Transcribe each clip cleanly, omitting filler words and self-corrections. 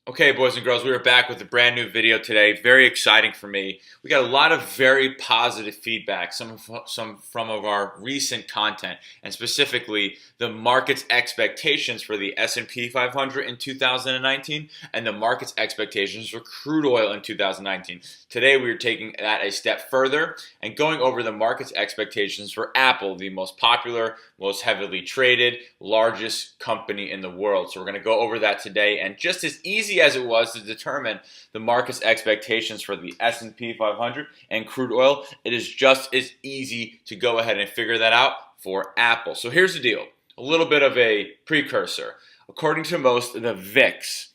Okay, boys and girls, we are back with a brand new video today. Very exciting for me. We got a lot of very positive feedback, some from of our recent content, and specifically the market's expectations for the S&P 500 in 2019 and the market's expectations for crude oil in 2019. Today, we are taking that a step further and going over the market's expectations for Apple, the most popular, most heavily traded, largest company in the world. So we're going to go over that today, and just as easy as it was to determine the market's expectations for the S&P 500 and crude oil, it is just as easy to go ahead and figure that out for Apple. So here's the deal, a little bit of a precursor. According to most, the VIX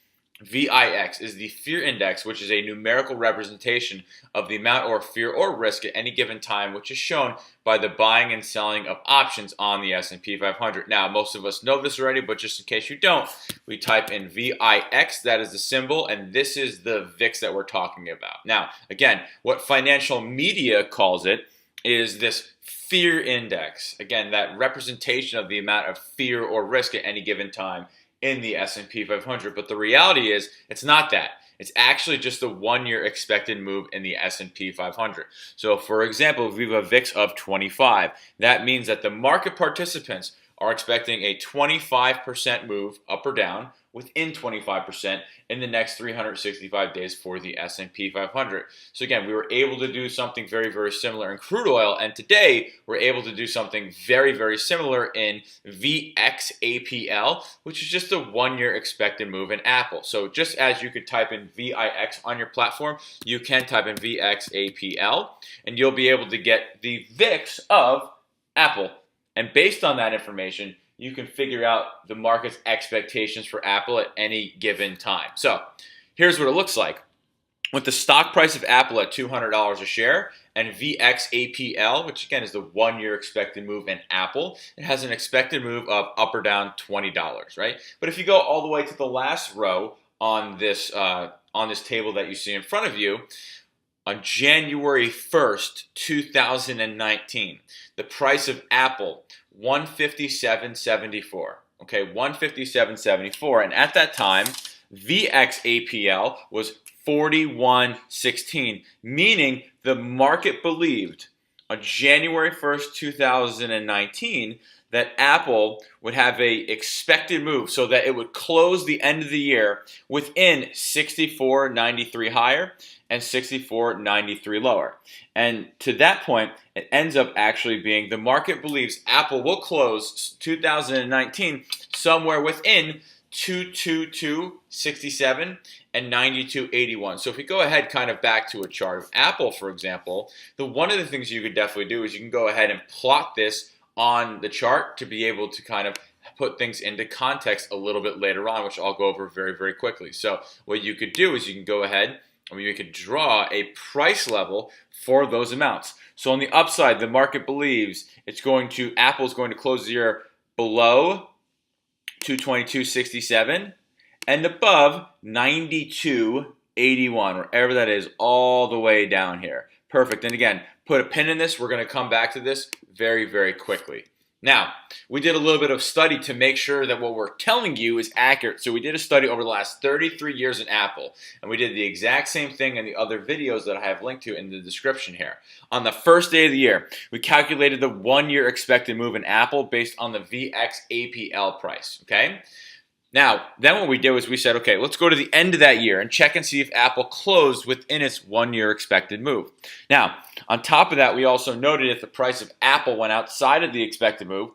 is the fear index, which is a numerical representation of the amount or fear or risk at any given time, which is shown by the buying and selling of options on the S&P 500. Now, most of us know this already, but just in case you don't, we type in VIX, that is the symbol, and this is the VIX that we're talking about. Now, again, what financial media calls it is this fear index. Again, that representation of the amount of fear or risk at any given time in the S&P 500, but the reality is it's not that. It's actually just the 1 year expected move in the S&P 500. So for example, if we have a VIX of 25, that means that the market participants are expecting a 25% move up or down within 25% in the next 365 days for the S&P 500. So again, we were able to do something very, very similar in crude oil, and today we're able to do something very, very similar in VXAPL, which is just a 1 year expected move in Apple. So just as you could type in VIX on your platform, you can type in VXAPL, and you'll be able to get the VIX of Apple. And based on that information, you can figure out the market's expectations for Apple at any given time. So here's what it looks like. With the stock price of Apple at $200 a share and VXAPL, which again is the 1 year expected move in Apple, it has an expected move of up or down $20, right? But if you go all the way to the last row on this table that you see in front of you, on January 1st, 2019, the price of Apple, $157.74. Okay, $157.74. And at that time, VXAPL was $41.16, meaning the market believed on January 1st, 2019, that Apple would have a expected move so that it would close the end of the year within 64.93 higher and 64.93 lower. And to that point, it ends up actually being the market believes Apple will close 2019 somewhere within 222.67 and 92.81. So if we go ahead kind of back to a chart of Apple, for example, one of the things you could definitely do is you can go ahead and plot this on the chart to be able to kind of put things into context a little bit later on, which I'll go over very, very quickly. So what you could do is you can go ahead and you could draw a price level for those amounts. So on the upside, the market believes Apple's going to close the year below 222.67 and above 92.81, wherever that is, all the way down here. Perfect. And again, put a pin in this. We're going to come back to this very, very quickly. Now, we did a little bit of study to make sure that what we're telling you is accurate. So we did a study over the last 33 years in Apple, and we did the exact same thing in the other videos that I have linked to in the description here. On the first day of the year, we calculated the 1 year expected move in Apple based on the VXAPL price, okay? Now, then what we did was we said, okay, let's go to the end of that year and check and see if Apple closed within its 1 year expected move. Now, on top of that, we also noted if the price of Apple went outside of the expected move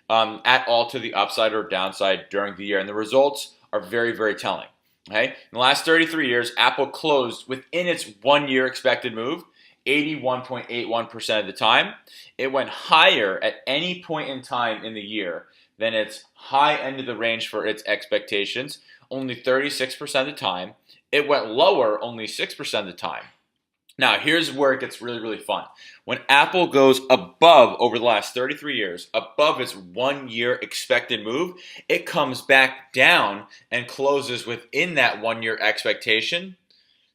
at all to the upside or downside during the year. And the results are very, very telling. Okay? In the last 33 years, Apple closed within its 1 year expected move 81.81% of the time. It went higher at any point in time in the year than its high end of the range for its expectations, only 36% of the time. It went lower only 6% of the time. Now, here's where it gets really, really fun. When Apple goes above, over the last 33 years, above its 1 year expected move, it comes back down and closes within that 1 year expectation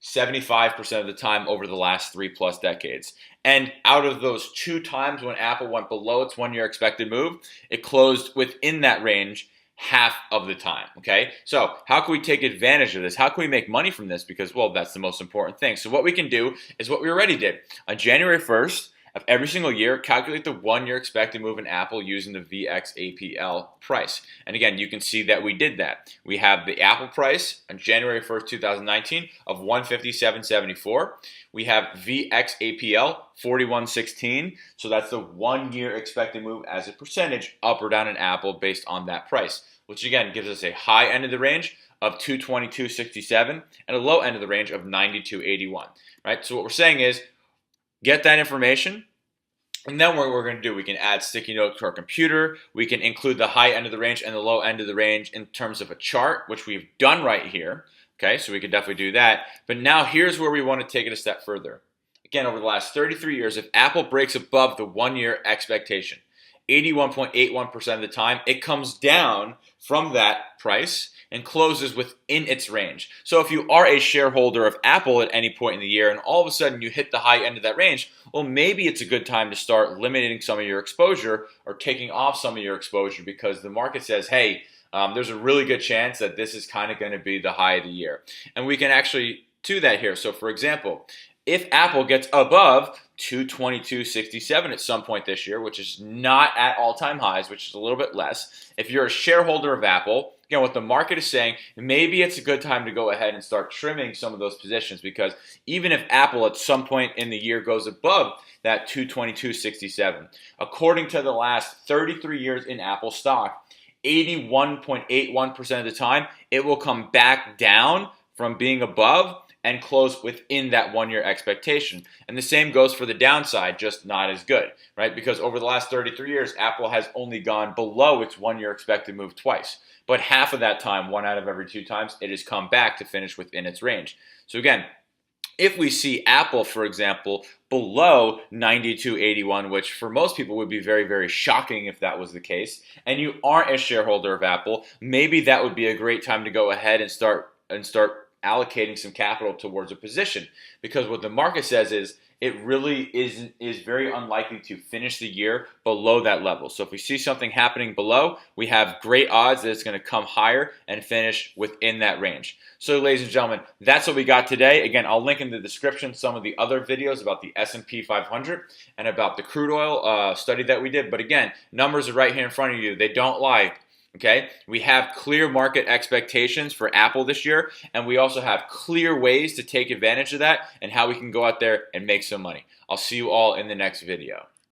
75% of the time over the last 3+ decades. And out of those 2 times when Apple went below its 1 year expected move, it closed within that range half of the time, okay? So how can we take advantage of this? How can we make money from this? Because, well, that's the most important thing. So what we can do is what we already did. On January 1st of every single year, calculate the 1-year expected move in Apple using the VXAPL price. And again, you can see that we did that. We have the Apple price on January 1st, 2019 of 157.74. We have VXAPL 41.16. So that's the 1-year expected move as a percentage up or down in Apple based on that price, which again gives us a high end of the range of 222.67 and a low end of the range of 92.81, right? So what we're saying is get that information, and then what we're going to do, we can add sticky notes to our computer. We can include the high end of the range and the low end of the range in terms of a chart, which we've done right here. Okay, so we could definitely do that. But now here's where we want to take it a step further. Again, over the last 33 years, if Apple breaks above the 1-year expectation, 81.81% of the time, it comes down from that price and closes within its range. So if you are a shareholder of Apple at any point in the year and all of a sudden you hit the high end of that range, well, maybe it's a good time to start limiting some of your exposure or taking off some of your exposure because the market says, hey, there's a really good chance that this is kind of going to be the high of the year. And we can actually do that here. So for example, if Apple gets above 222.67 at some point this year, which is not at all-time highs, which is a little bit less, if you're a shareholder of Apple, again, what the market is saying, maybe it's a good time to go ahead and start trimming some of those positions because even if Apple at some point in the year goes above that 222.67, according to the last 33 years in Apple stock, 81.81% of the time, it will come back down from being above and close within that 1-year expectation. And the same goes for the downside, just not as good, right? Because over the last 33 years, Apple has only gone below its 1-year expected move twice. But half of that time, 1 out of every 2 times, it has come back to finish within its range. So again, if we see Apple, for example, below 92.81, which for most people would be very, very shocking if that was the case, and you aren't a shareholder of Apple, maybe that would be a great time to go ahead and start allocating some capital towards a position, because what the market says is it really is very unlikely to finish the year below that level. So if we see something happening below, we have great odds that it's going to come higher and finish within that range. So ladies and gentlemen, that's what we got today. Again, I'll link in the description some of the other videos about the S&P 500 and about the crude oil study that we did. But again, numbers are right here in front of you. They don't lie. Okay, we have clear market expectations for Apple this year, and we also have clear ways to take advantage of that and how we can go out there and make some money. I'll see you all in the next video.